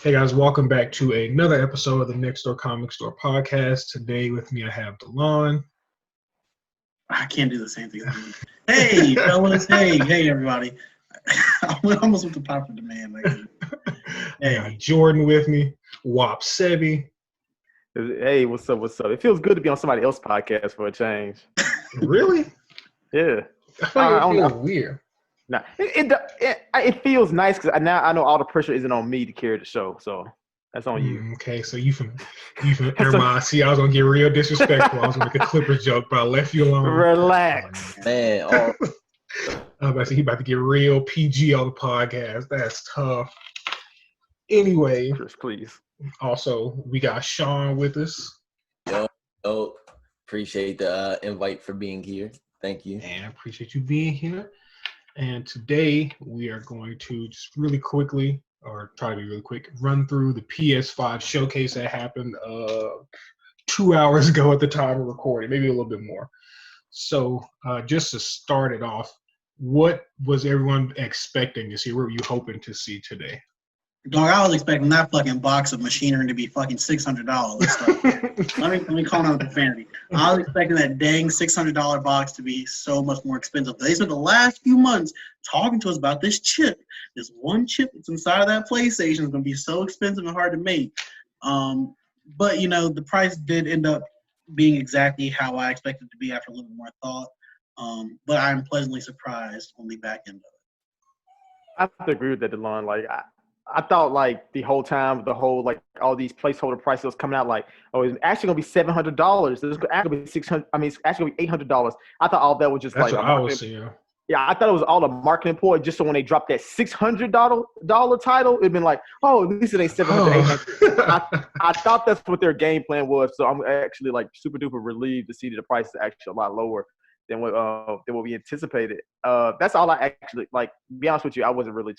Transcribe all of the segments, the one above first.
Hey guys, welcome back to another episode of the Next Door Comic Store podcast. Today with me I have Delon. I can't do the same thing. Hey fellas, hey everybody. I almost went to popular demand. Hey. I got Jordan with me. Wop Sebi. Hey, what's up? It feels good to be on somebody else's podcast for a change. Really? Yeah. I feel like it feels weird. Nah, it feels nice because now I know all the pressure isn't on me to carry the show, so that's on you. Okay, so you from never mind. See, I was gonna get real disrespectful. I was gonna make a Clippers joke, but I left you alone. Relax, man. I was about to say he about to get real PG on the podcast. That's tough. Anyway, Kris, please. Also, we got Sean with us. Yo, appreciate the invite for being here. Thank you. And I appreciate you being here. And today we are going to just really quickly, or try to be really quick, run through the PS5 Showcase that happened 2 hours ago at the time of recording, maybe a little bit more. So just to start it off, what was everyone expecting to see? What were you hoping to see today? Dog, I was expecting that fucking box of machinery to be fucking $600. let me calm down with profanity. I was expecting that dang $600 box to be so much more expensive. They spent the last few months talking to us about this chip. This one chip that's inside of that PlayStation is going to be so expensive and hard to make. But, you know, the price did end up being exactly how I expected it to be after a little bit more thought. But I'm pleasantly surprised on the back end of it. I have to agree with that, Delon. Like, I thought like the whole time, like all these placeholder prices was coming out like, oh, it's actually gonna be $700. It's actually gonna be $600. I mean, it's actually gonna be $800. I thought all that was just that's like what I was seeing. Yeah, I thought it was all a marketing ploy just so when they dropped that $600 title, it'd been like, oh, at least it ain't $700. I thought that's what their game plan was. So I'm actually like super duper relieved to see that the price is actually a lot lower than what we anticipated. That's all I actually like. To be honest with you, I wasn't really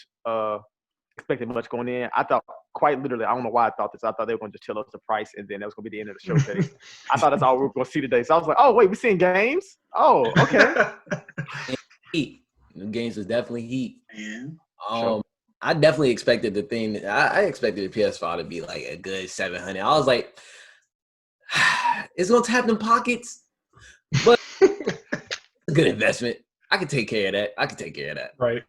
expecting much going in. I thought quite literally, I don't know why I thought this. I thought they were going to just tell us the price and then that was going to be the end of the showcase. I thought that's all we were going to see today. So I was like, oh, wait, we're seeing games? Oh, okay. Heat. The games was definitely heat. And sure. I definitely expected the thing. I expected the PS5 to be like a good $700. I was like, it's going to tap them pockets, but it's a good investment. I can take care of that. Right.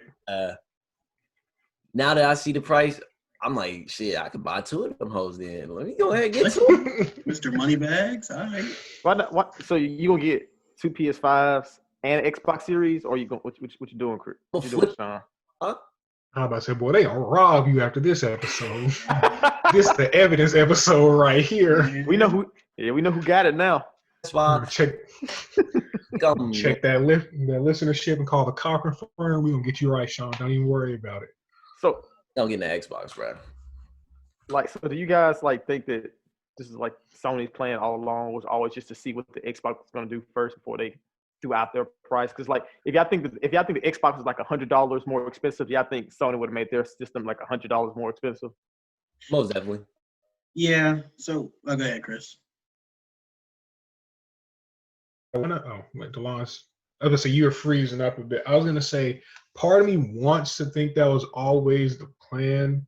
Now that I see the price, I'm like, shit, I could buy two of them hoes then. Let me go ahead and get two. Mr. Moneybags, all right. Why not? What? So you gonna get two PS5s and Xbox Series, or you gonna what you doing, Kris? What you doing, Sean? Huh? I'm about to say, boy, they gonna rob you after this episode. This is the evidence episode right here. We know who got it now. That's why check that listenership and call the Cochran firm. We gonna get you right, Sean. Don't even worry about it. So don't get an Xbox, bro. Like, so do you guys like think that this is like Sony's plan all along was always just to see what the Xbox was going to do first before they threw out their price? Because like, if y'all think the Xbox was like $100 more expensive, y'all think Sony would have made their system like $100 more expensive? Most definitely. Yeah. So go ahead, Kris. Delon's. I was gonna say you were freezing up a bit. I was gonna say part of me wants to think that was always the plan,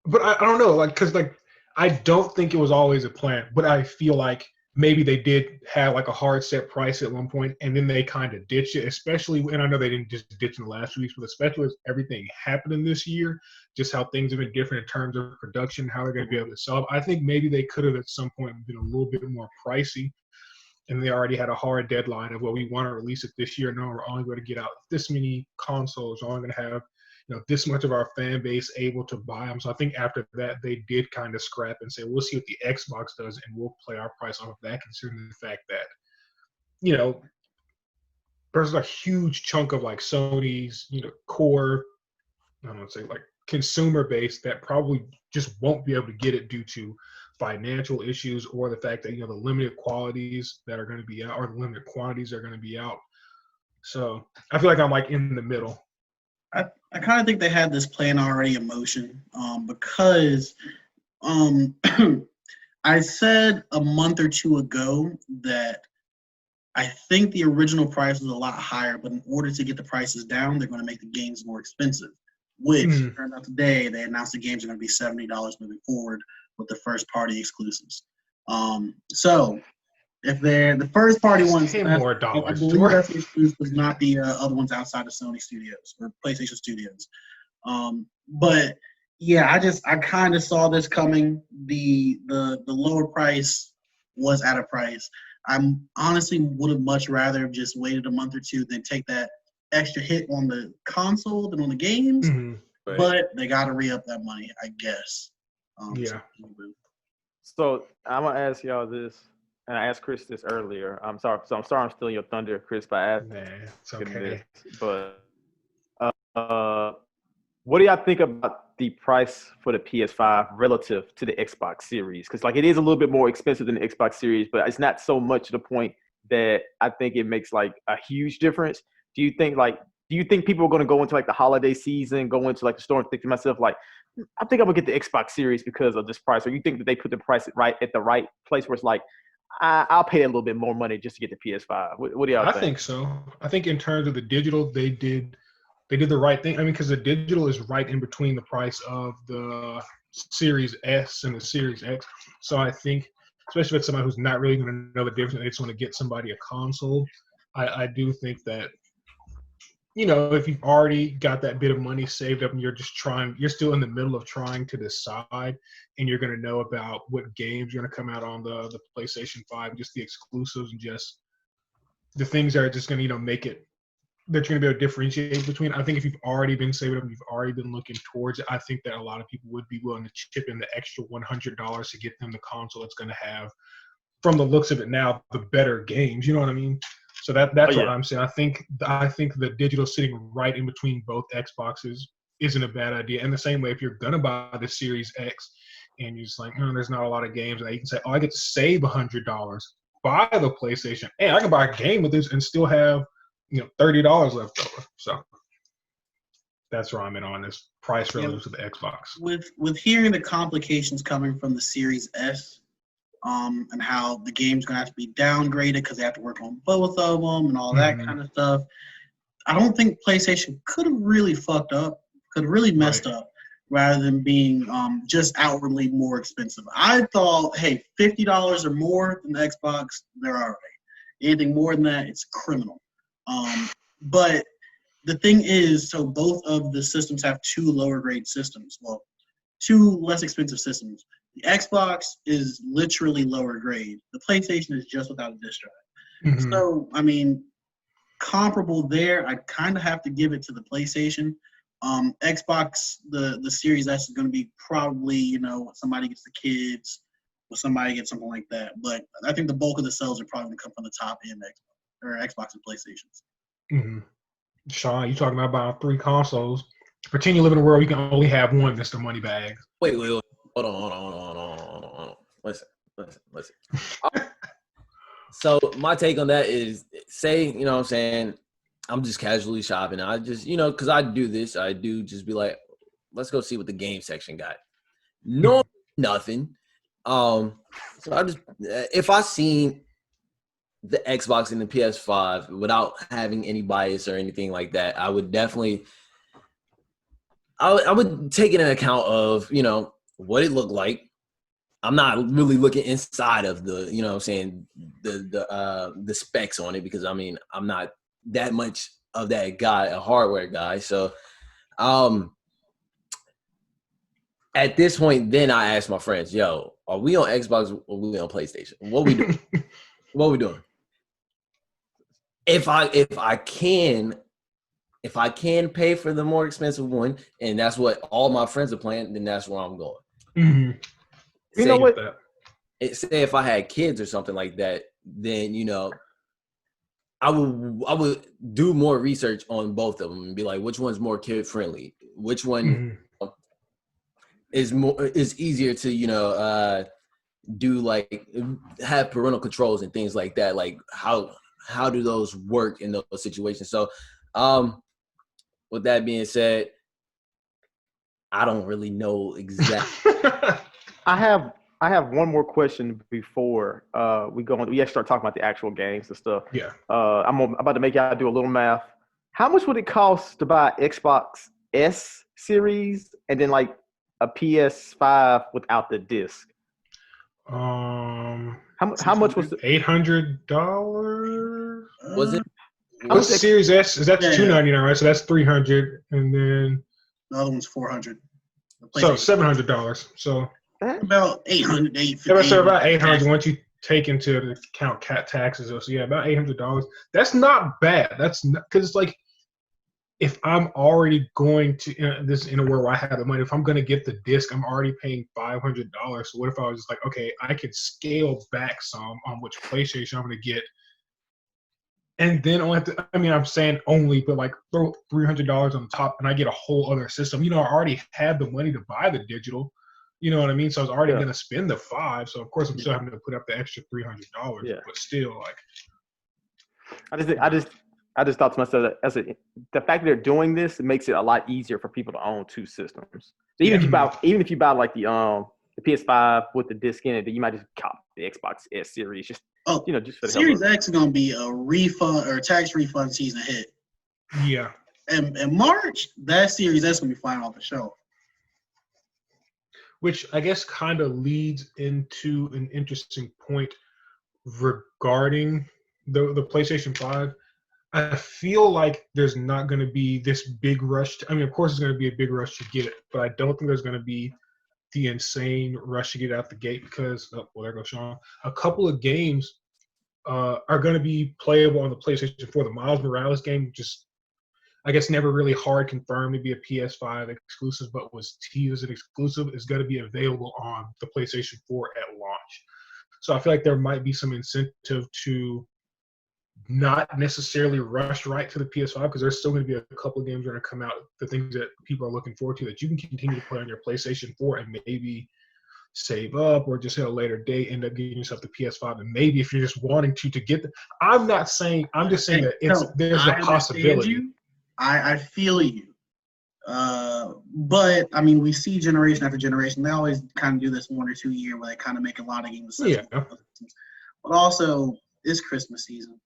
but I don't know, like, because like I don't think it was always a plan, but I feel like maybe they did have like a hard set price at one point, and then they kind of ditched it. Especially, and I know they didn't just ditch in the last 2 weeks, but especially with everything happening this year, just how things have been different in terms of production, how they're going to be able to sell. I think maybe they could have at some point been a little bit more pricey. And they already had a hard deadline of, well, we want to release it this year. No, we're only going to get out this many consoles. We're only going to have, this much of our fan base able to buy them. So I think after that, they did kind of scrap and say, we'll see what the Xbox does, and we'll play our price off of that, considering the fact that, there's a huge chunk of like Sony's, core, I don't want to say like consumer base that probably just won't be able to get it due to financial issues or the fact that the limited qualities that are going to be out or the limited quantities are going to be out. So I feel like I'm like in the middle. I kind of think they had this plan already in motion because I said a month or two ago that I think the original price was a lot higher, but in order to get the prices down, they're going to make the games more expensive. which turned out today they announced the games are going to be $70 moving forward with the first party exclusives. So if they're the first party ones, more I dollars. believe that's the exclusives, not the other ones outside of Sony Studios or PlayStation Studios. But yeah, I kind of saw this coming. The lower price was at a price. I'm honestly would have much rather have just waited a month or two than take that extra hit on the console than on the games. Right. But they got to re-up that money, I guess. Yeah. So I'm gonna ask y'all this, and I asked Kris this earlier. I'm sorry I'm stealing your thunder, Kris, by asking It's okay. this. But what do y'all think about the price for the PS5 relative to the Xbox Series? Because like it is a little bit more expensive than the Xbox Series, but it's not so much to the point that I think it makes like a huge difference. Do you think people are going to go into like the holiday season, go into like the store and think to myself like, I think I'm gonna get the Xbox Series because of this price, or you think that they put the price at the right place where it's like, I'll pay a little bit more money just to get the PS5? What do y'all think? I think so. I think in terms of the digital, they did the right thing. I mean, because the digital is right in between the price of the Series S and the Series X. So I think, especially if it's somebody who's not really going to know the difference, they just want to get somebody a console. I do think that, you know, if you've already got that bit of money saved up and you're still in the middle of trying to decide, and you're going to know about what games are going to come out on the PlayStation 5, just the exclusives and just the things that are just going to, you know, make it that you're going to be able to differentiate between. I think if you've already been saving up and you've already been looking towards it, I think that a lot of people would be willing to chip in the extra $100 to get them the console that's going to have, from the looks of it now, the better games. You know what I mean? So that's what I'm saying. I think the digital sitting right in between both Xboxes isn't a bad idea. And the same way, if you're gonna buy the Series X and you're just like, there's not a lot of games, and you can say, I get to save $100, buy the PlayStation, and I can buy a game with this and still have, you know, $30 left over. So that's where I'm in on this price relative to the Xbox. With hearing the complications coming from the Series S. And how the game's gonna have to be downgraded because they have to work on both of them and all that kind of stuff. I don't think PlayStation could have really fucked up, could have really messed up, rather than being just outwardly more expensive. I thought, hey, $50 or more than the Xbox, they're all right. Anything more than that, it's criminal. But the thing is, so both of the systems have two lower grade systems. Well, two less expensive systems. The Xbox is literally lower grade. The PlayStation is just without a disk drive. So, I mean, comparable there, I kind of have to give it to the PlayStation. Xbox, the Series S is going to be probably, you know, somebody gets the kids or somebody gets something like that. But I think the bulk of the sales are probably going to come from the top end Xbox and PlayStations. Sean, you talking about buying 3 consoles. Pretend you live in a world you can only have one, Mr. Moneybags. Wait. Hold on. Listen. So my take on that is, say, you know what I'm saying, I'm just casually shopping. I just, you know, because I do just be like, let's go see what the game section got. No, nothing. So I just, if I seen the Xbox and the PS5 without having any bias or anything like that, I would definitely, I would take it in account of, you know, what it looked like. I'm not really looking inside of the, you know what I'm saying, the specs on it, because I mean, I'm not that much of that guy, a hardware guy. So at this point, then I asked my friends, yo, are we on Xbox or are we on PlayStation? What we doing? What we doing? If I can pay for the more expensive one, and that's what all my friends are playing, then that's where I'm going. You know what? Say if I had kids or something like that, then, you know, I would do more research on both of them and be like, which one's more kid friendly? Which one is easier to, you know, do, like, have parental controls and things like that. Like how do those work in those situations? So with that being said, I don't really know exactly. I have one more question before we actually start talking about the actual games and stuff. Yeah. I'm about to make y'all do a little math. How much would it cost to buy Xbox S series, and then like a PS5 without the disc? How much was it? $800. Was it? What's Series S? Is that $299, right? So that's $300, and then the other one's $400. So $700. So about $800, $850. So about $800 once you take into account taxes. So yeah, about $800. That's not bad. That's because it's like, if I'm already going to this in a world where I have the money, if I'm going to get the disc, I'm already paying $500. So what if I was just like, okay, I could scale back some on which PlayStation I'm going to get, and then only have to, I mean, I'm saying only, but like throw $300 on the top, and I get a whole other system. You know, I already had the money to buy the digital. You know what I mean? So I was already going to spend the $500. So of course I'm still having to put up the extra $300. Yeah. But still, like, I just thought to myself that the fact that they're doing this, it makes it a lot easier for people to own two systems. Even if you buy like the PS5 with the disc in it, then you might just cop the Xbox S series. Just just for the Series X is gonna be a refund or tax refund season hit. Yeah. And in March, that Series S gonna be flying off the shelf. Which I guess kind of leads into an interesting point regarding the PlayStation 5. I feel like there's not going to be this big rush. I mean, of course, there's going to be a big rush to get it, but I don't think there's going to be the insane rush to get out the gate because, there goes Sean. A couple of games are going to be playable on the PlayStation 4. The Miles Morales game, just, I guess, never really hard confirmed to be a PS5 exclusive, but was teased as an exclusive, is going to be available on the PlayStation 4 at launch. So I feel like there might be some incentive to not necessarily rush right to the PS5 because there's still going to be a couple of games that are going to come out, the things that people are looking forward to that you can continue to play on your PlayStation 4 and maybe save up or just at a later date end up getting yourself the PS5. And maybe if you're just wanting to get I'm just saying that there's a possibility. I feel you. But I mean, we see generation after generation. They always kind of do this 1 or 2 year where they kind of make a lot of games. Yeah. But also, it's Christmas season.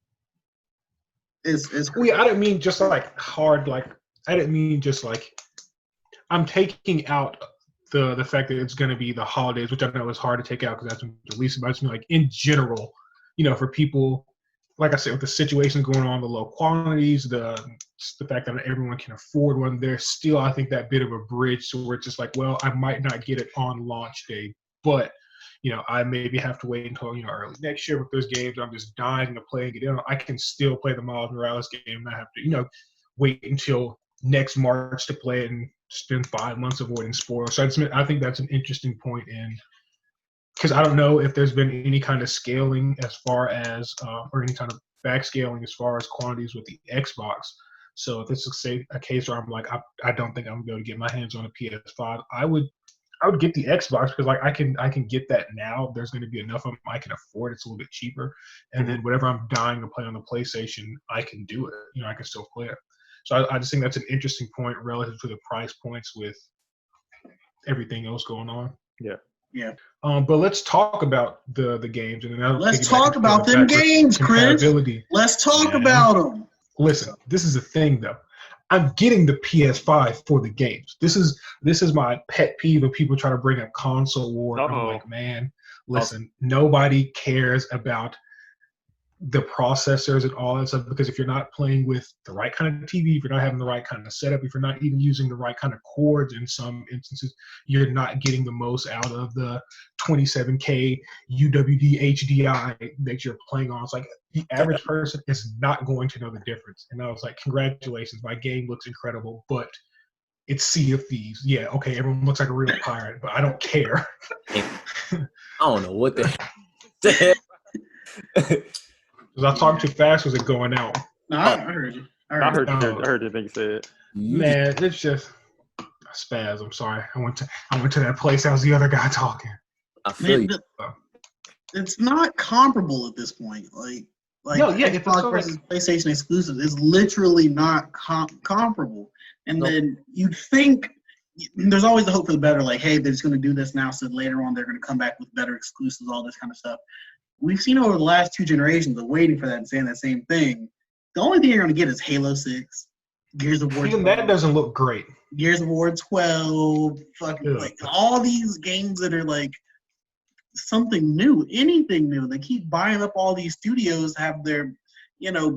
It's I didn't mean just like hard, like I didn't mean just like I'm taking out the fact that it's going to be the holidays, which I know is hard to take out because that's when it's released. But I just mean like in general, for people, like I said, with the situation going on, the low quantities, the fact that not everyone can afford one, there's still, I think, that bit of a bridge to where it's just like, well, I might not get it on launch day, but I maybe have to wait until, early next year with those games I'm just dying to play and get in. I can still play the Miles Morales game and I have to, wait until next March to play it and spend 5 months avoiding spoilers. So I think that's an interesting point because I don't know if there's been any kind of scaling as far as, or any kind of backscaling as far as quantities with the Xbox. So if this is a case where I'm like, I don't think I'm going to be able to get my hands on a PS5, I would get the Xbox because like I can get that now. There's going to be enough of them I can afford. It's a little bit cheaper, and then whatever I'm dying to play on the PlayStation, I can do it. I can still play it. So I just think that's an interesting point relative to the price points with everything else going on. Yeah. But let's talk about the games, and then let's talk about them games, Chris. Let's talk about them. Listen, this is the thing though. I'm getting the PS5 for the games. This is my pet peeve of people trying to bring up console war. I'm like, man, listen, nobody cares about the processors and all that stuff because if you're not playing with the right kind of TV, if you're not having the right kind of setup, if you're not even using the right kind of cords in some instances, you're not getting the most out of the 27K UWD HDI that you're playing on. It's like the average person is not going to know the difference. And I was like, congratulations, my game looks incredible, but it's Sea of Thieves. Yeah, okay, everyone looks like a real pirate, but I don't care. I don't know what the heck. Was I talking too fast? Was it going out? No, I heard you. I heard the thing said. Man, it's just a spaz. I'm sorry. I went to that place. That was the other guy talking. I feel you. It's not comparable at this point. Like Xbox versus PlayStation exclusive is literally not comparable. And then you'd think there's always the hope for the better. Like, hey, they're just going to do this now, so later on they're going to come back with better exclusives, all this kind of stuff. We've seen over the last 2 generations of waiting for that and saying that same thing. The only thing you're going to get is Halo 6, Gears of War. Even that doesn't look great. Gears of War 12, fucking like all these games that are like something new, anything new. They keep buying up all these studios, have their,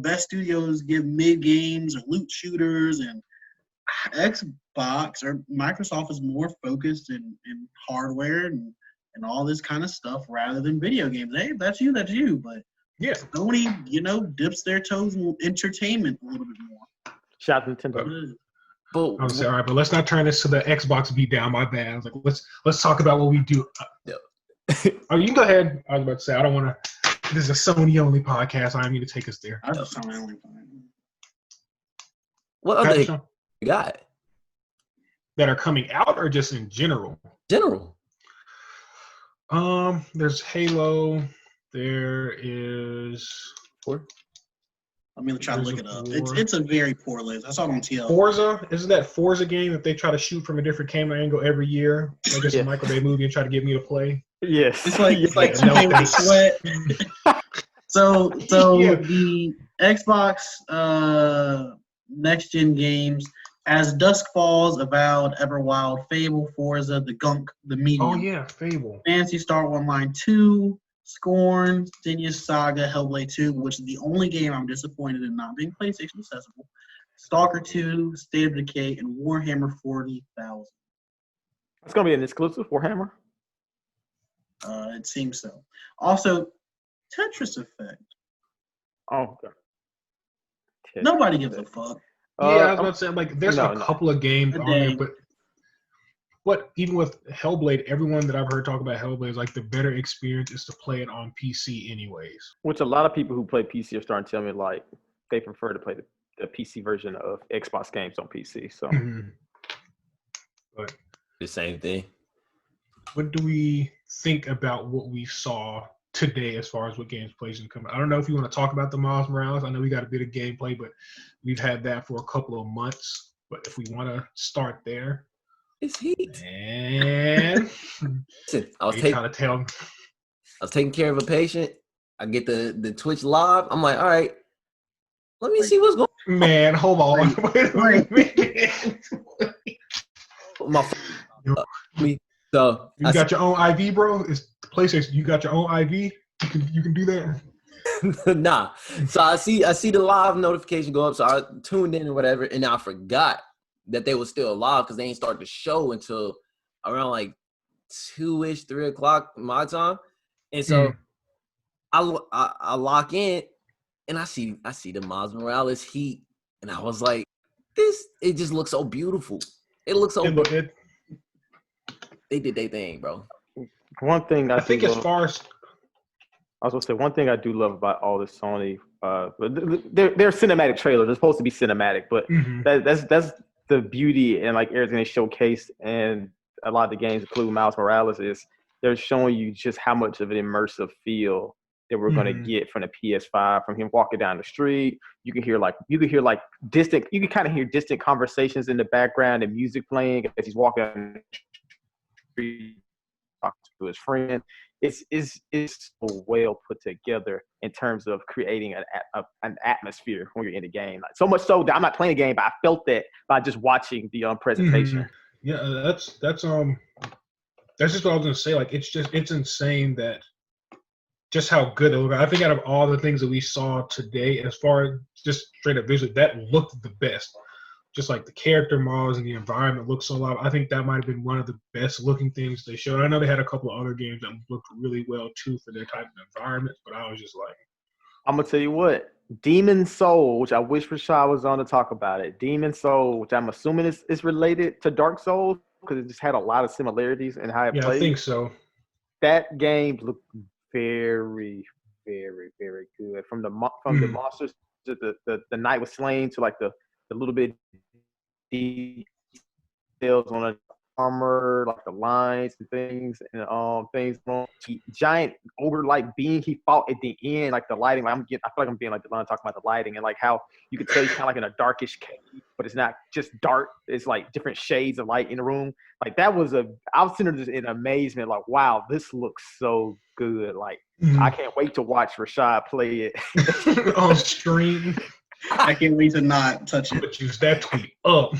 best studios give mid games or loot shooters, and Xbox or Microsoft is more focused in hardware and all this kind of stuff rather than video games. Hey, that's you. But yeah, Sony, dips their toes in entertainment a little bit more. Shout out to Nintendo. But I was saying, all right, but let's not turn this to the Xbox beat down. My bad. I was like, let's talk about what we do. Oh, you can go ahead. I was about to say, I don't want to. This is a Sony only podcast. I don't need to take us there. I just Sony only. what other you got? That are coming out or just in general? General. There's Halo. There is. I'm gonna try to look it up. It's a very poor list. I saw it on TL. Forza, isn't that Forza game that they try to shoot from a different camera angle every year? Like it's a Michael Bay movie and try to get me to play. Yes, it's like no sweat. So the Xbox next gen games, As Dusk Falls, Avowed, Everwild, Fable, Forza, The Gunk, The Medium. Oh yeah, Fable. Phantasy Star Online 2. Scorn, Senua's Saga, Hellblade 2, which is the only game I'm disappointed in not being PlayStation accessible. Stalker 2, State of Decay, and Warhammer 40,000. It's gonna be an exclusive Warhammer. It seems so. Also, Tetris Effect. Oh, okay. Nobody gives a fuck. Yeah, I was about to say, like, there's a couple of games on there, but even with Hellblade, everyone that I've heard talk about Hellblade is like the better experience is to play it on PC anyways. Which a lot of people who play PC are starting to tell me like they prefer to play the PC version of Xbox games on PC. So, but the same thing. What do we think about what we saw today as far as what games plays and come out? I don't know if you want to talk about the Miles Morales. I know we got a bit of gameplay, but we've had that for a couple of months. But if we want to start there. It's heat. And listen, I was taking care of a patient. I get the Twitch live. I'm like, all right, let me see what's going on. Man, hold on. So you got your own IV, bro? It's PlayStation. You got your own IV? You can do that? Nah. So I see the live notification go up. So I tuned in or whatever, and I forgot that they were still alive because they ain't start the show until around like 2-ish, 3 o'clock my time. And so I lock in and I see the Miles Morales heat, and I was like, it just looks so beautiful. It looks so good. They did their thing, bro. One thing I think as far as I was gonna say, one thing I do love about all this Sony, they're cinematic trailers. They're supposed to be cinematic, but that's the beauty and like everything they showcase and a lot of the games, including Miles Morales, is they're showing you just how much of an immersive feel that we're gonna get from the PS5. From him walking down the street, you can hear distant. You can kind of hear distant conversations in the background and music playing as he's walking down the street, talking to his friend. It's so well put together in terms of creating an atmosphere when you're in the game. Like, so much so that I'm not playing a game, but I felt that by just watching the presentation. Yeah, that's just what I was gonna say. Like, it's insane that just how good it looked. I think out of all the things that we saw today, as far as just straight up visually, that looked the best. Just like the character models and the environment looked so alive. I think that might have been one of the best looking things they showed. I know they had a couple of other games that looked really well too for their type of environment, but I was just like, I'm gonna tell you what, Demon Soul, which I wish Rashad was on to talk about it. Demon Soul, which I'm assuming is related to Dark Souls because it just had a lot of similarities in how it played. I think so. That game looked very, very, very good. From the monsters, the knight was slain to like the little bit details on the armor, like the lines and things, and things. Giant ogre-like being he fought at the end, like the lighting. Like I feel like I'm being like Delon talking about the lighting and like how you could tell he's kind of like in a darkish cave, but it's not just dark. It's like different shades of light in the room. Like I was sitting there just in amazement, like wow, this looks so good. Like I can't wait to watch Rashad play it on stream. I can't wait to not touch it. But use that tweet up.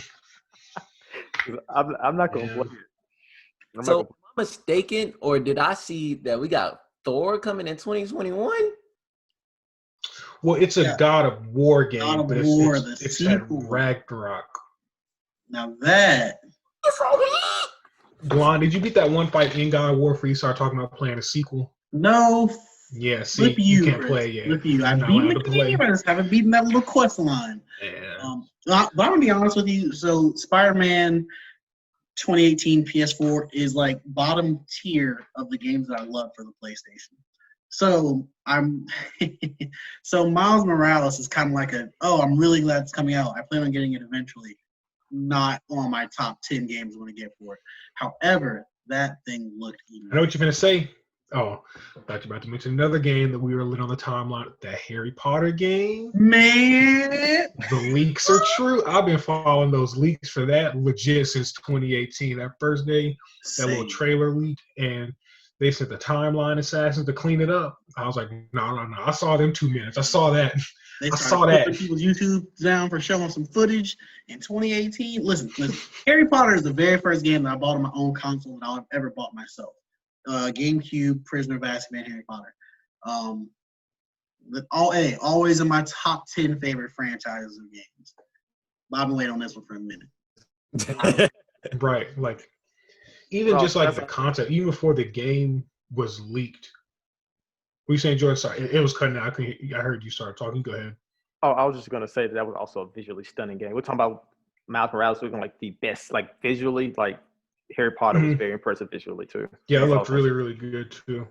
I'm not gonna Yeah. play it. I'm not So, gonna- am I mistaken, or did I see that we got Thor coming in 2021? Well, it's a Yeah. God of War God game, of but War, the it's that sequel. Ragnarok. Now that Delon, did you beat that one fight in God of War before you started talking about playing a sequel? no Yeah, see, flip you, can't Kris. play yet. Flip you. You're I've not beaten allowed the to play. game. I just haven't beaten that little quest line. Yeah. But I'm gonna be honest with you. So Spider-Man 2018 PS4 is like bottom tier of the games that I love for the PlayStation. So so Miles Morales is kind of like I'm really glad it's coming out. I plan on getting it eventually. Not on my top 10 games I want to get for it. However, that thing looked even. I know what you're gonna say. Oh, I thought you were about to mention another game that we were lit on the timeline. That Harry Potter game. Man, The leaks are true. I've been following those leaks for that legit since 2018. That first day, that little same. trailer leak, and they sent the timeline assassins to clean it up. I was like, no. I saw them 2 minutes. I saw that. They I started saw that. putting people's YouTube down for showing some footage in 2018. Listen. Harry Potter is the very first game that I bought on my own console that I've ever bought myself. GameCube, Prisoner of Azkaban, Harry Potter. Always in my top 10 favorite franchises of games. But I've been waiting on this one for a minute. Right. Like, even Bro, just like that's- the concept, even before the game was leaked. What you saying, George? Sorry, it was cutting out. I heard you start talking. Go ahead. Oh, I was just gonna say that was also a visually stunning game. We're talking about Miles Morales looking like the best, like visually, like Harry Potter was very impressive visually too. Yeah, it That's looked awesome. really, really good too.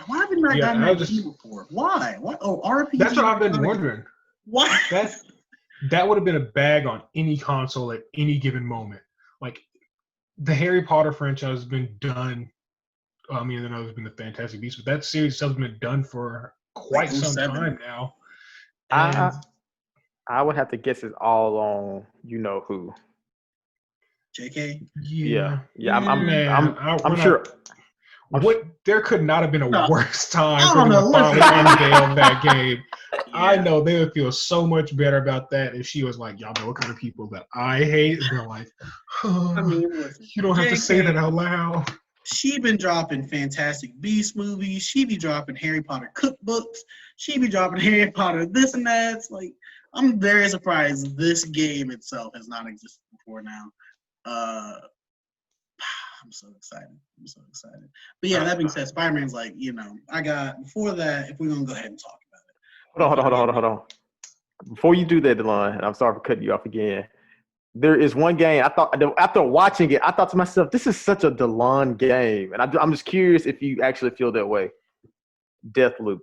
Why have we not Yeah, gotten I that just- game before? Why? What? Oh, RPG. That's what I've been wondering. Why? That would have been a bag on any console at any given moment. Like, the Harry Potter franchise has been done. I mean, I know there's been the Fantastic Beasts, but that series itself has been done for quite Like some 07. time now. I- And I would have to guess it's all on you know who. JK. Yeah. Man, I'm sure. There could not have been a No. worse time I for don't them to know, finally listen. unveil that game. I Yeah. know they would feel so much better about that if she was like, y'all know what kind of people that I hate. And they're like, I mean, listen, you don't have to say JK, that out loud. She been dropping Fantastic Beast movies. She be dropping Harry Potter cookbooks. She be dropping Harry Potter this and that. It's like, I'm very surprised this game itself has not existed before now. I'm so excited. But yeah, that being said, Spider-Man's like, before that, if we're going to go ahead and talk about it. Hold on. Before you do that, Delon, and I'm sorry for cutting you off again. There is one game I thought after watching it, I thought to myself, this is such a Delon game, and I'm just curious if you actually feel that way. Deathloop.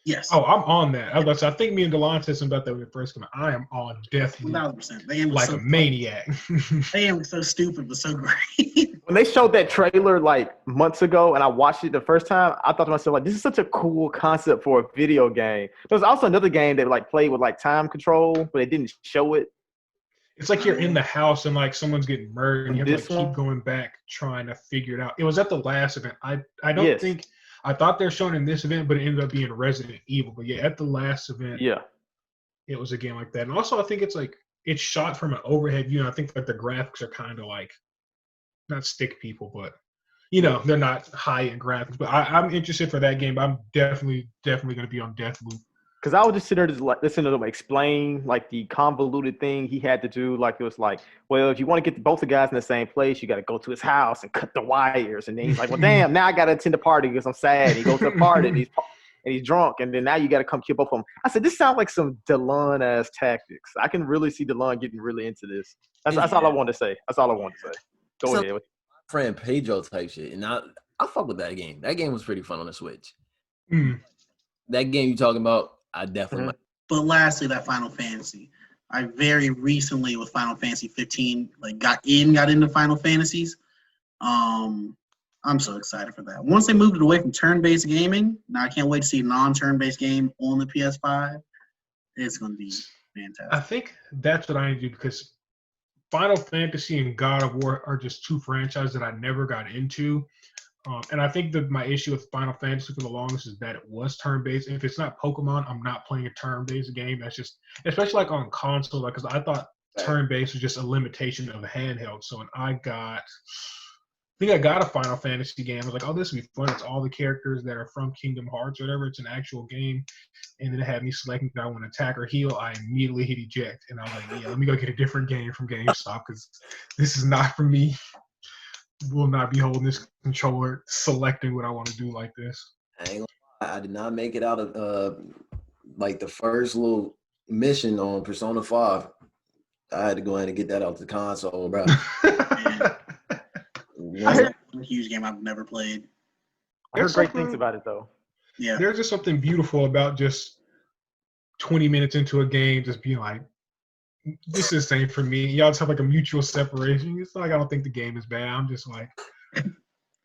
Yes. Oh, I'm on that. I think me and Delon said something about that when it first came out. I am on Deathloop 1,000%. That game was like so a maniac. That game was so stupid, but so great. When they showed that trailer like months ago, and I watched it the first time, I thought to myself, like, this is such a cool concept for a video game. There was also another game that like played with like time control, but they didn't show it. It's like you're in the house and like someone's getting murdered and you have to This like, keep one? going back trying to figure it out. It was at the last event. I don't Yes. think I thought they're showing in this event, but it ended up being Resident Evil. But yeah, at the last event, Yeah. it was a game like that. And also I think it's shot from an overhead view. And I think like the graphics are kind of like not stick people, but they're not high end graphics. But I'm interested for that game. I'm definitely gonna be on Deathloop. Because I was just sitting there just like listening to him explain like the convoluted thing he had to do. Like it was like, well, if you want to get both the guys in the same place, you got to go to his house and cut the wires. And then he's like, well, damn, now I got to attend the party because I'm sad. He goes to the party and he's drunk. And then now you got to come kill both of them. I said, this sounds like some Delon ass tactics. I can really see Delon getting really into this. That's all I wanted to say. Go ahead. Friend Pedro type shit, and I fuck with that game. That game was pretty fun on the Switch. Mm. That game you talking about, I definitely might. But lastly, that Final Fantasy. I very recently with Final Fantasy 15, like got into Final Fantasies. I'm so excited for that. Once they moved it away from turn-based gaming, now I can't wait to see a non-turn-based game on the PS5. It's going to be fantastic. I think that's what I need to do because Final Fantasy and God of War are just two franchises that I never got into. And I think that my issue with Final Fantasy for the longest is that it was turn-based. If it's not Pokemon, I'm not playing a turn-based game. That's just, especially like on console, because I thought turn-based was just a limitation of a handheld. So when I think I got a Final Fantasy game. I was like, oh, this would be fun. It's all the characters that are from Kingdom Hearts or whatever. It's an actual game. And then it had me selecting if I want to attack or heal. I immediately hit eject. And I was like, yeah, let me go get a different game from GameStop because this is not for me. Will not be holding this controller, selecting what I want to do like this. I ain't gonna lie, I did not make it out of like the first little mission on Persona 5. I had to go in and get that off the console, bro. That's a huge game I've never played. I heard great things about it though. Yeah. There's just something beautiful about just 20 minutes into a game, just being like, this is the same for me. Y'all just have like a mutual separation. It's like I don't think the game is bad. I'm just like,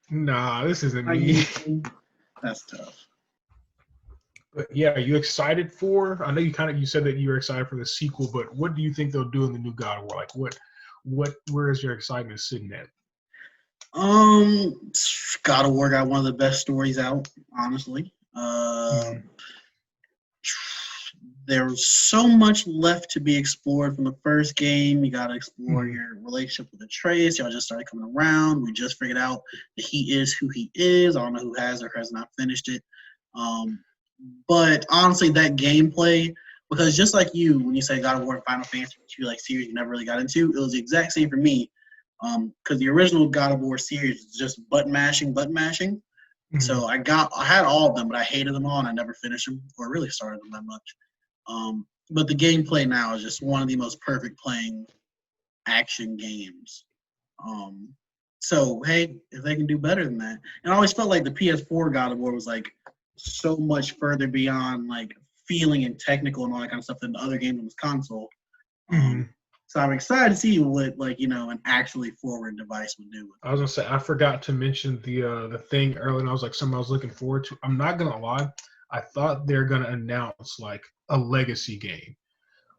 nah, this isn't me. That's tough. But yeah, are you excited for? I know you said that you were excited for the sequel, but what do you think they'll do in the new God of War? Like where is your excitement sitting at? God of War got one of the best stories out, honestly. There's so much left to be explored from the first game. You got to explore your relationship with Atreus. Y'all just started coming around. We just figured out that he is who he is. I don't know who has or has not finished it. But honestly, that gameplay, because just like you, when you say God of War and Final Fantasy, you like series you never really got into, it was the exact same for me. Because the original God of War series is just button mashing. Mm-hmm. So I had all of them, but I hated them all and I never finished them or really started them that much. But the gameplay now is just one of the most perfect playing action games. So hey, if they can do better than that, and I always felt like the PS4 God of War was like so much further beyond like feeling and technical and all that kind of stuff than the other games on this console. So I'm excited to see what an actually forward device would do. I was gonna say I forgot to mention the thing earlier, and I was like something I was looking forward to. I'm not gonna lie, I thought they're gonna announce like a legacy game,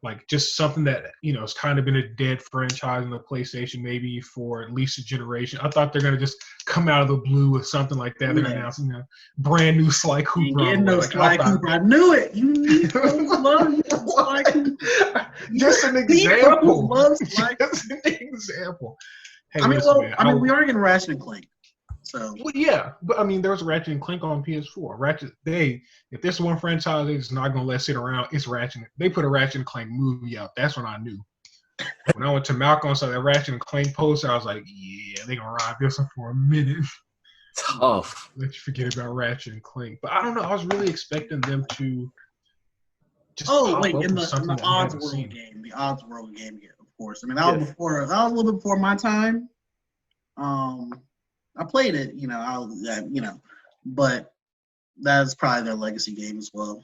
like just something that it's kind of been a dead franchise in the PlayStation maybe for at least a generation. I thought they're gonna just come out of the blue with something like that. They're announcing a brand new Sly Cooper. Sly Cooper. I knew it. You need love Sly Cooper. Just an example. Just an example. Hey, we are getting Ratchet and Clank. So well, yeah, but I mean, there was Ratchet and Clank on PS4. If there's one franchise they're just not gonna let sit around, it's Ratchet. They put a Ratchet and Clank movie out. That's when I knew. When I went to Malcolm, saw that Ratchet and Clank poster, I was like, yeah, they gonna ride this one for a minute. Tough. Let you forget about Ratchet and Clank. But I don't know. I was really expecting them to. In the Odds World game, of course. I mean, that was before. That was a little bit before my time. I played it, but that's probably their legacy game as well.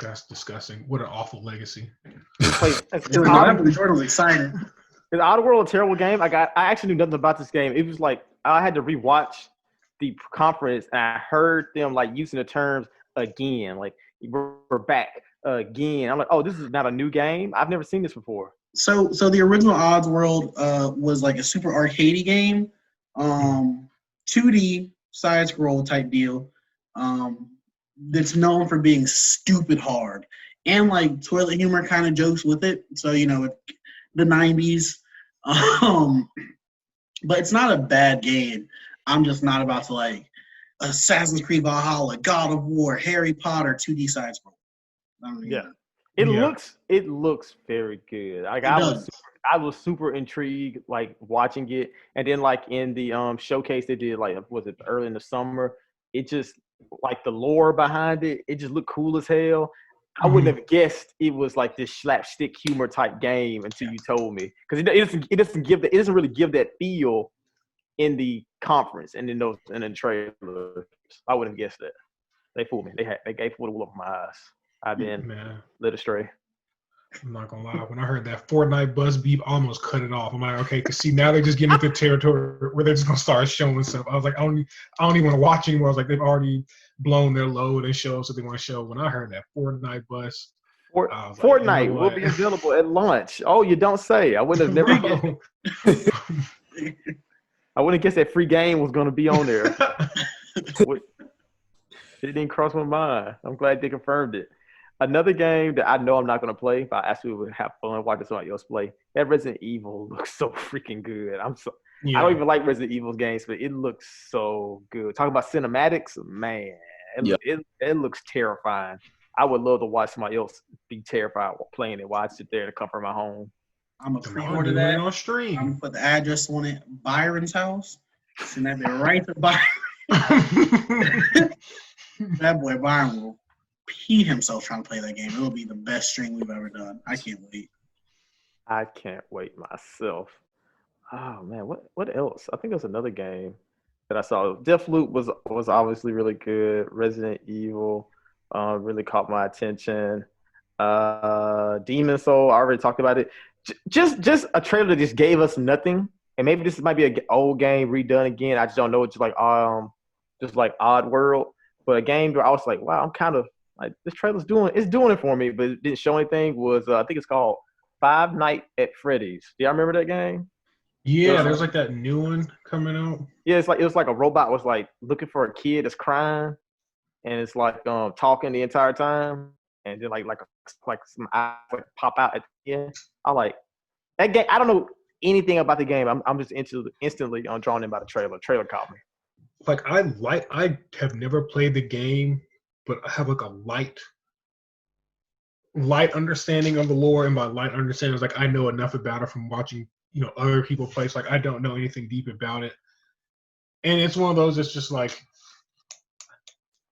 That's disgusting. What an awful legacy. Jordan was excited. Is Oddworld a terrible game? I actually knew nothing about this game. It was like I had to rewatch the conference and I heard them like using the terms again, like we're back again. I'm like, oh, this is not a new game. I've never seen this before. So the original Oddworld was like a super arcadey game, 2D side scroll type deal. That's known for being stupid hard and like toilet humor kind of jokes with it. So the 90s. But it's not a bad game. I'm just not about to like Assassin's Creed Valhalla, God of War, Harry Potter, 2D side scroll. It looks very good. Like I was super intrigued, like watching it, and then like in the showcase they did, like was it early in the summer? It just like the lore behind it. It just looked cool as hell. I wouldn't have guessed it was like this slapstick humor type game until you told me, because it doesn't really give that feel in the conference and in the trailers. I wouldn't have guessed that. They fooled me. They gave fool the wool over my eyes. I've been led astray. I'm not gonna lie. When I heard that Fortnite buzz beep, I almost cut it off. I'm like, okay, because see now they're just getting into territory where they're just gonna start showing stuff. I was like, I don't even want to watch anymore. I was like, they've already blown their load and show us what they want to show. When I heard that Fortnite buzz, Fortnite will be available at launch. Oh, you don't say. I wouldn't have never. I wouldn't guess that free game was gonna be on there. It didn't cross my mind. I'm glad they confirmed it. Another game that I know I'm not gonna play, but I actually would have fun watching somebody else play. That Resident Evil looks so freaking good. I don't Yeah. even like Resident Evil games, but it looks so good. Talking about cinematics, man, Yeah. it looks terrifying. I would love to watch somebody else be terrified while playing it while I sit there in the comfort of my home. I'm gonna Delon pre-order doing it that. on I'm stream. gonna put the address on it. Byron's house. Send that bit right to Byron. That boy Byron will pee himself trying to play that game. It'll be the best stream we've ever done. I can't wait. I can't wait myself. Oh man, what else? I think there's another game that I saw. Deathloop was obviously really good. Resident Evil really caught my attention. Demon Soul, I already talked about it. Just a trailer that just gave us nothing. And maybe this might be an old game redone again. I just don't know. It's just like Odd World, but a game where I was like, wow, I'm kind of like this trailer's doing it for me, but it didn't show anything. Was I think it's called Five Nights at Freddy's. Do y'all remember that game? Yeah, there's like that new one coming out. Yeah, it was like a robot was like looking for a kid that's crying, and it's like talking the entire time, and then like some eyes like pop out at the end. I like that game. I don't know anything about the game. I'm just instantly drawn in by the trailer. Trailer caught me. Like I have never played the game, but I have like a light understanding of the lore, and by light understanding is like I know enough about it from watching other people play. So like I don't know anything deep about it, and it's one of those that's just like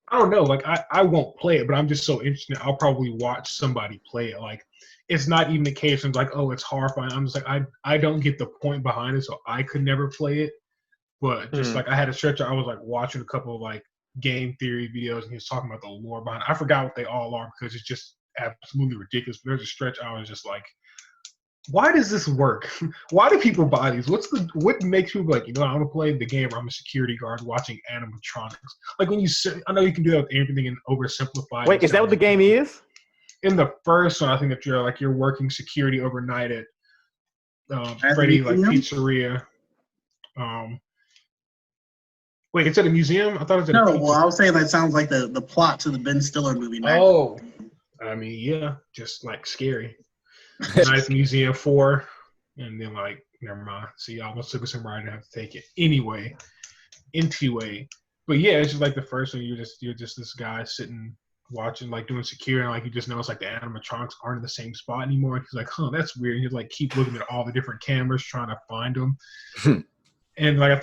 I don't know. Like I won't play it, but I'm just so interested. I'll probably watch somebody play it. Like it's not even the case. I'm like, oh, it's horrifying. I'm just like I don't get the point behind it, so I could never play it. But just like I had a stretch, I was like watching a couple of like game theory videos, and he was talking about the lore behind it. I forgot what they all are because it's just absolutely ridiculous. But there's a stretch I was just like, why does this work? Why do people buy these? What makes people like, I'm gonna play the game where I'm a security guard watching animatronics? Like when I know you can do that with everything and oversimplify. Wait, is that what the game is? In the first one, I think that you're working security overnight at Freddy like pizzeria. Wait, it's at a museum? I thought it was at a pizza. Well, I was saying that sounds like the plot to the Ben Stiller movie. Oh, I mean, yeah, just like scary. Nice museum 4, and then like, never mind. See, I almost took us some ride. I have to take it anyway. But yeah, it's just like the first one. You're just this guy sitting watching, like doing security, and like you just notice like the animatronics aren't in the same spot anymore. He's like, huh, that's weird. And you like keep looking at all the different cameras trying to find them. And like I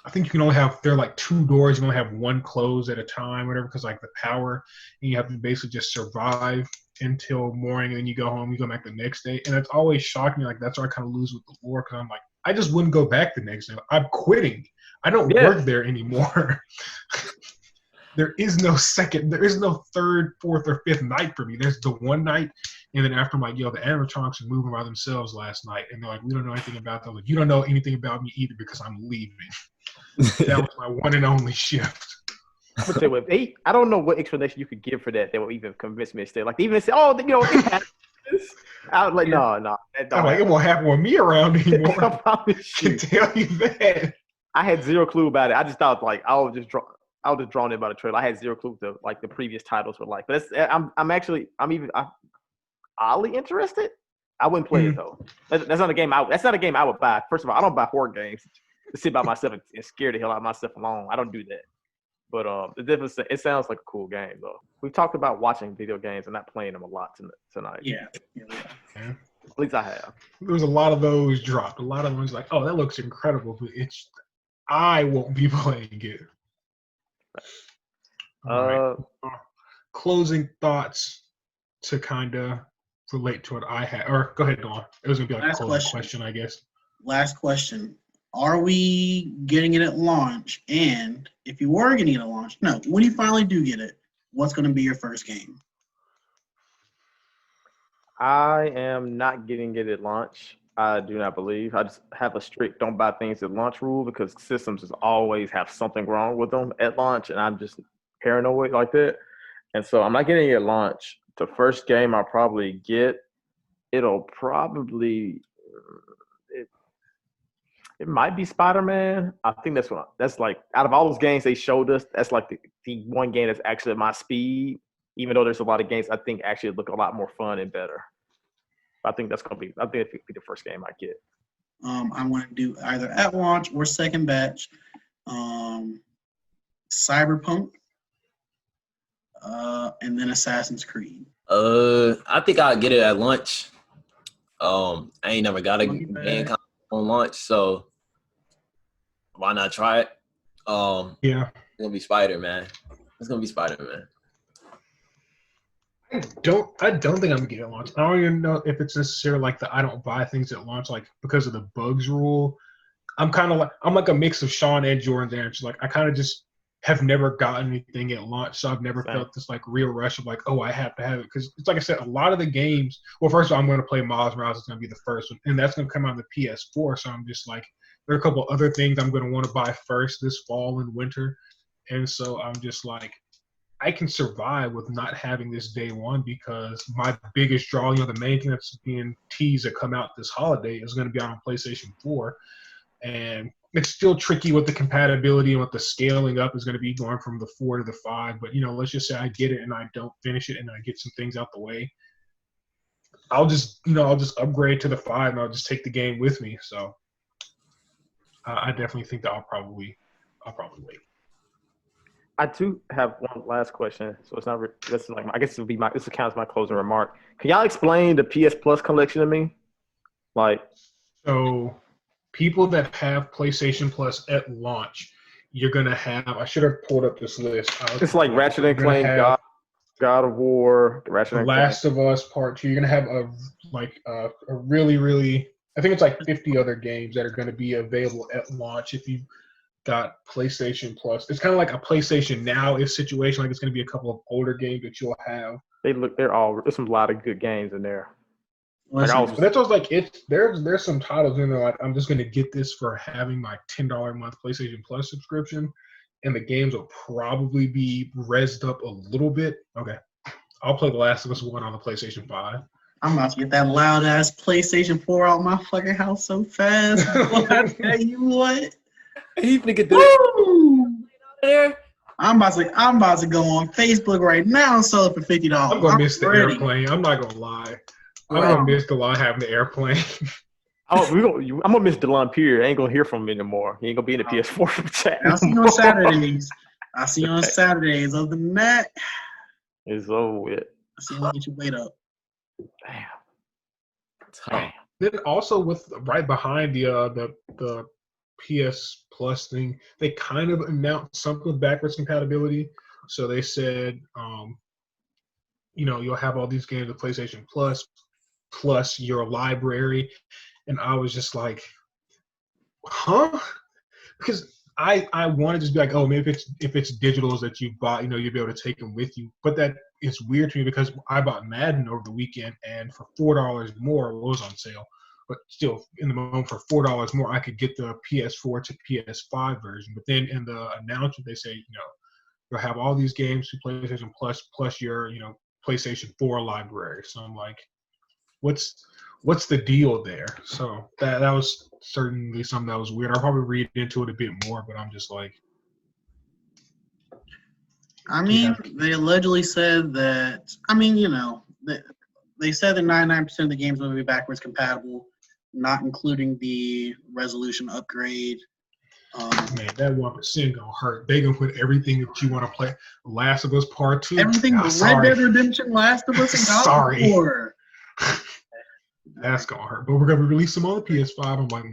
think you can only have there are like 2 doors. You can only have one closed at a time, whatever, because like the power, and you have to basically just survive until morning, and then you go home. You go back the next day, and it's always shocked me. Like that's where I kind of lose with the lore, because I'm like, I just wouldn't go back the next day. I'm quitting. I don't work there anymore. There is no third, fourth, or fifth night for me. There's the one night, and then after I'm like, the animatronics are moving by themselves last night, and they're like, we don't know anything about them. Like, you don't know anything about me either because I'm leaving. That was my one and only shift. I don't know what explanation you could give for that will even convince me to stay. Like, even say, oh, it happens. I was like, no. I'm like, it won't happen with me around anymore. I promise you. I can tell you that. I had zero clue about it. I just thought like I was just drawn in by the trailer. I had zero clue to like the previous titles were like. But I'm oddly interested. I wouldn't play it though. That's not a game. That's not a game I would buy. First of all, I don't buy horror games to sit by myself and scare the hell out of myself alone. I don't do that. But the difference, it sounds like a cool game though. We've talked about watching video games and not playing them a lot tonight. Yeah. At least I have. There was a lot of those dropped. A lot of ones like, oh, that looks incredible, but I won't be playing it. Right. Closing thoughts to kind of relate to what I had. Or go ahead, Dawn. It was going to be like a closing question, I guess. Last question. Are we getting it at launch? And if you were getting it at launch, no, when you finally do get it, what's going to be your first game? I am not getting it at launch. I do not believe. I just have a strict don't buy things at launch rule because systems just always have something wrong with them at launch, and I'm just paranoid like that. And so I'm not getting it at launch. The first game I'll probably get, it'll probably it might be Spider-Man. I think that's like out of all those games they showed us, that's like the one game that's actually at my speed. Even though there's a lot of games I think actually look a lot more fun and better. I think it's gonna be the first game I get. I'm going to do either at launch or second batch. Cyberpunk, and then Assassin's Creed. I think I'll get it at launch. I ain't never got a game console on launch, so why not try it? Yeah. It's gonna be Spider-Man. It's gonna be Spider-Man. I don't think I'm gonna get it at launch. I don't even know if it's necessarily like I don't buy things at launch, like because of the bugs rule. I'm like a mix of Sean and Jordan there. It's like I kind of just have never gotten anything at launch, so I've never felt this like real rush of like, oh, I have to have it, because it's like I said, a lot of the games. Well, first of all, I'm going to play Miles Morales. It's going to be the first one, and that's going to come out on the PS4. So I'm just like, there are a couple other things I'm going to want to buy first this fall and winter, and so I'm just like, I can survive with not having this day one, because my biggest draw, the main thing that's being teased to come out this holiday is going to be out on PlayStation 4. And it's still tricky with the compatibility and what the scaling up is going to be going from the 4 to the 5. But, let's just say I get it and I don't finish it and I get some things out the way. I'll just upgrade to the 5 and I'll just take the game with me. So I definitely think that I'll probably wait. I do have one last question, so it's not. This is like I guess this counts as my closing remark. Can y'all explain the PS Plus collection to me? So, people that have PlayStation Plus at launch, you're gonna have. I should have pulled up this list. It's like Ratchet and Clank, God of War, Ratchet and Last of Us Part 2. You're gonna have a really, really. I think it's like 50 other games that are gonna be available at launch if you got PlayStation Plus. It's kind of like a PlayStation Now-ish situation. Like it's going to be a couple of older games that you'll have. There's some lot of good games in there. But that's what like there's some titles in there like I'm just going to get this for having my $10 a month PlayStation Plus subscription, and the games will probably be rezzed up a little bit. Okay, I'll play The Last of Us 1 on the PlayStation 5. I'm about to get that loud ass PlayStation 4 out my fucking house so fast. I tell you what. He finna do there. I'm about to go on Facebook right now and sell it for $50. I'm gonna miss the airplane. I'm not gonna lie. I'm gonna miss Delon having the airplane. I'm gonna miss Delon Pierre. I ain't gonna hear from him anymore. He ain't gonna be in the PS4 chat. I'll see you on Saturdays. Other than that, it's over with. I'll see you get your weight up. Damn. Then also with right behind the PS Plus thing, they kind of announced something with backwards compatibility. So they said, you'll have all these games with PlayStation plus your library. And I was just like, huh? Because I want to just be like, oh, maybe if it's digitals that you bought, you'll be able to take them with you. But that is weird to me because I bought Madden over the weekend, and for $4 more, it was on sale. But still, in the moment, for $4 more, I could get the PS4 to PS5 version. But then in the announcement, they say, you'll have all these games to PlayStation plus your, PlayStation 4 library. So I'm like, what's the deal there? So that was certainly something that was weird. I'll probably read into it a bit more, but I'm just like. They allegedly said that. They said that 99% of the games will be backwards compatible, not including the resolution upgrade. Man, that 1% gonna hurt. They gonna put everything that you want to play. Last of Us Part 2. Everything but Red Dead Redemption, Last of Us, and God of War. That's gonna hurt. But we're gonna release them on the PS5. I'm like,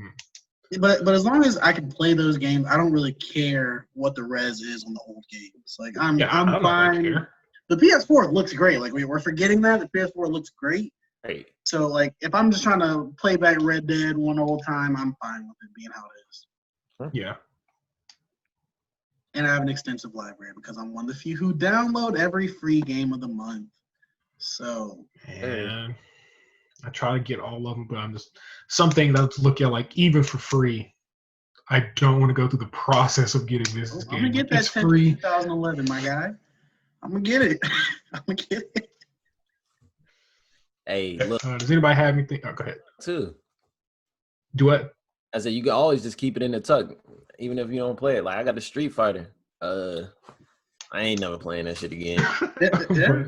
But as long as I can play those games, I don't really care what the res is on the old games. Like I'm fine. The PS4 looks great. Like we're forgetting that the PS4 looks great. Right. So like if I'm just trying to play back Red Dead one old time, I'm fine with it being how it is. Yeah. And I have an extensive library because I'm one of the few who download every free game of the month. So. And I try to get all of them, but I'm just something that's look at like even for free. I don't want to go through the process of getting this game. I'm gonna get that 2011, my guy. I'm gonna get it. Hey, look. Does anybody have anything? Oh, go ahead. Too. Do what? I said you can always just keep it in the tuck, even if you don't play it. Like I got the Street Fighter. I ain't never playing that shit again. Yeah.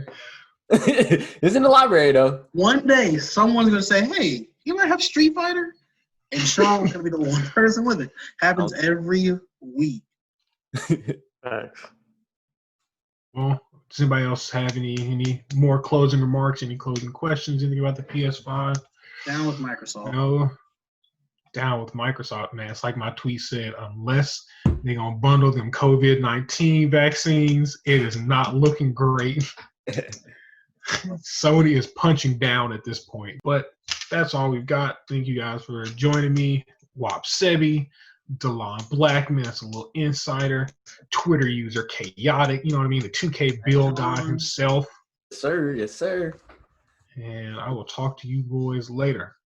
It's in the library though. One day, someone's gonna say, "Hey, you might have Street Fighter," and Sean's gonna be the one person with it. Happens every week. Well, does anybody else have any more closing remarks? Any closing questions? Anything about the PS5? Down with Microsoft. No. Down with Microsoft, man. It's like my tweet said, unless they're gonna bundle them COVID-19 vaccines, it is not looking great. Sony is punching down at this point. But that's all we've got. Thank you guys for joining me. Wap Sebi, Delon Blackman, that's a little insider. Twitter user Chaotic, you know what I mean? The 2K Bill guy himself. Yes, sir. Yes, sir. And I will talk to you boys later.